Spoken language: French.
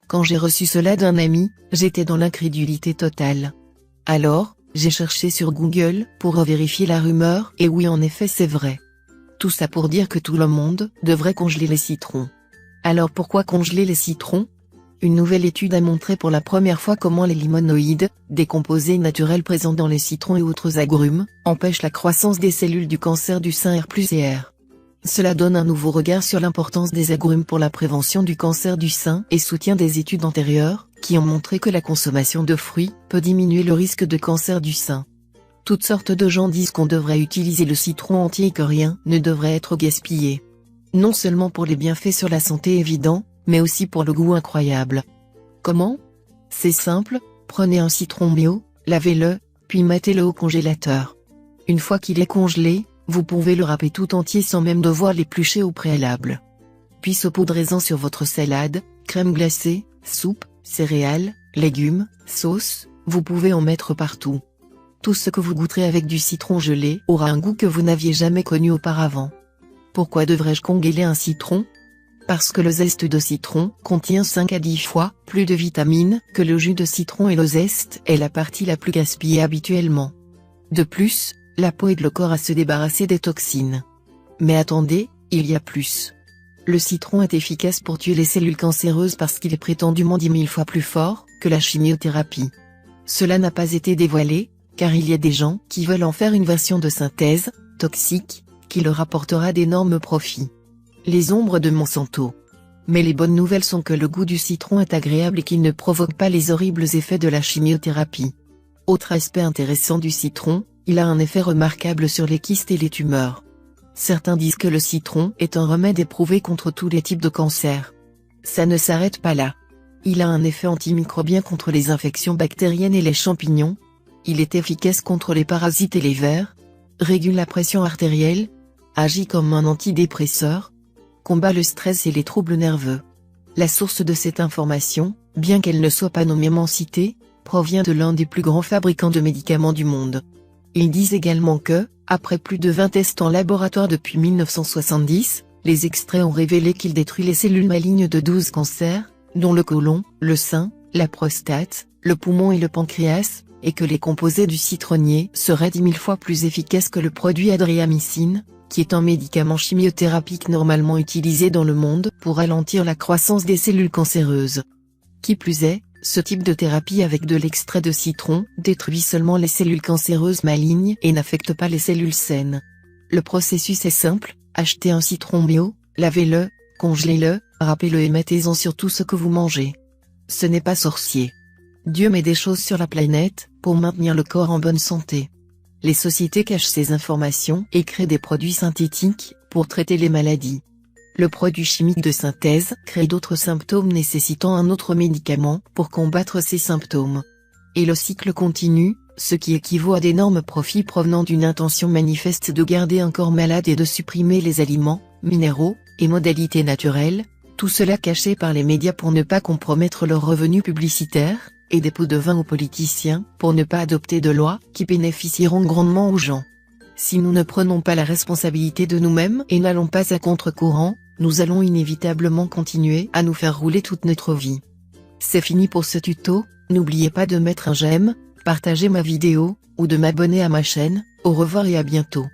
Quand j'ai reçu cela d'un ami, j'étais dans l'incrédulité totale. Alors, j'ai cherché sur Google pour vérifier la rumeur et oui en effet c'est vrai. Tout ça pour dire que tout le monde devrait congeler les citrons. Alors pourquoi congeler les citrons? Une nouvelle étude a montré pour la première fois comment les limonoïdes, des composés naturels présents dans les citrons et autres agrumes, empêchent la croissance des cellules du cancer du sein R+R. Cela donne un nouveau regard sur l'importance des agrumes pour la prévention du cancer du sein et soutient des études antérieures, qui ont montré que la consommation de fruits peut diminuer le risque de cancer du sein. Toutes sortes de gens disent qu'on devrait utiliser le citron entier et que rien ne devrait être gaspillé. Non seulement pour les bienfaits sur la santé évidents, mais aussi pour le goût incroyable. Comment? C'est simple, prenez un citron bio, lavez-le, puis mettez-le au congélateur. Une fois qu'il est congelé, vous pouvez le râper tout entier sans même devoir l'éplucher au préalable. Puis saupoudrez-en sur votre salade, crème glacée, soupe, céréales, légumes, sauce, vous pouvez en mettre partout. Tout ce que vous goûterez avec du citron gelé aura un goût que vous n'aviez jamais connu auparavant. Pourquoi devrais-je congeler un citron? Parce que le zeste de citron contient 5 à 10 fois plus de vitamines que le jus de citron et le zeste est la partie la plus gaspillée habituellement. De plus, la peau aide le corps à se débarrasser des toxines. Mais attendez, il y a plus. Le citron est efficace pour tuer les cellules cancéreuses parce qu'il est prétendument 10 000 fois plus fort que la chimiothérapie. Cela n'a pas été dévoilé, car il y a des gens qui veulent en faire une version de synthèse, toxique, qui leur apportera d'énormes profits. Les ombres de Monsanto. Mais les bonnes nouvelles sont que le goût du citron est agréable et qu'il ne provoque pas les horribles effets de la chimiothérapie. Autre aspect intéressant du citron, il a un effet remarquable sur les kystes et les tumeurs. Certains disent que le citron est un remède éprouvé contre tous les types de cancers. Ça ne s'arrête pas là. Il a un effet antimicrobien contre les infections bactériennes et les champignons. Il est efficace contre les parasites et les vers. Régule la pression artérielle. Agit comme un antidépresseur. Combat le stress et les troubles nerveux. La source de cette information, bien qu'elle ne soit pas nommément citée, provient de l'un des plus grands fabricants de médicaments du monde. Ils disent également que, après plus de 20 tests en laboratoire depuis 1970, les extraits ont révélé qu'il détruit les cellules malignes de 12 cancers, dont le côlon, le sein, la prostate, le poumon et le pancréas, et que les composés du citronnier seraient 10 000 fois plus efficaces que le produit adriamycine, qui est un médicament chimiothérapique normalement utilisé dans le monde pour ralentir la croissance des cellules cancéreuses. Qui plus est, ce type de thérapie avec de l'extrait de citron détruit seulement les cellules cancéreuses malignes et n'affecte pas les cellules saines. Le processus est simple, achetez un citron bio, lavez-le, congelez-le, râpez-le et mettez-en sur tout ce que vous mangez. Ce n'est pas sorcier. Dieu met des choses sur la planète pour maintenir le corps en bonne santé. Les sociétés cachent ces informations et créent des produits synthétiques pour traiter les maladies. Le produit chimique de synthèse crée d'autres symptômes nécessitant un autre médicament pour combattre ces symptômes. Et le cycle continue, ce qui équivaut à d'énormes profits provenant d'une intention manifeste de garder un corps malade et de supprimer les aliments, minéraux, et modalités naturelles, tout cela caché par les médias pour ne pas compromettre leurs revenus publicitaires, et des pots de vin aux politiciens pour ne pas adopter de lois qui bénéficieront grandement aux gens. Si nous ne prenons pas la responsabilité de nous-mêmes et n'allons pas à contre-courant, nous allons inévitablement continuer à nous faire rouler toute notre vie. C'est fini pour ce tuto, n'oubliez pas de mettre un j'aime, partager ma vidéo, ou de m'abonner à ma chaîne. Au revoir et à bientôt.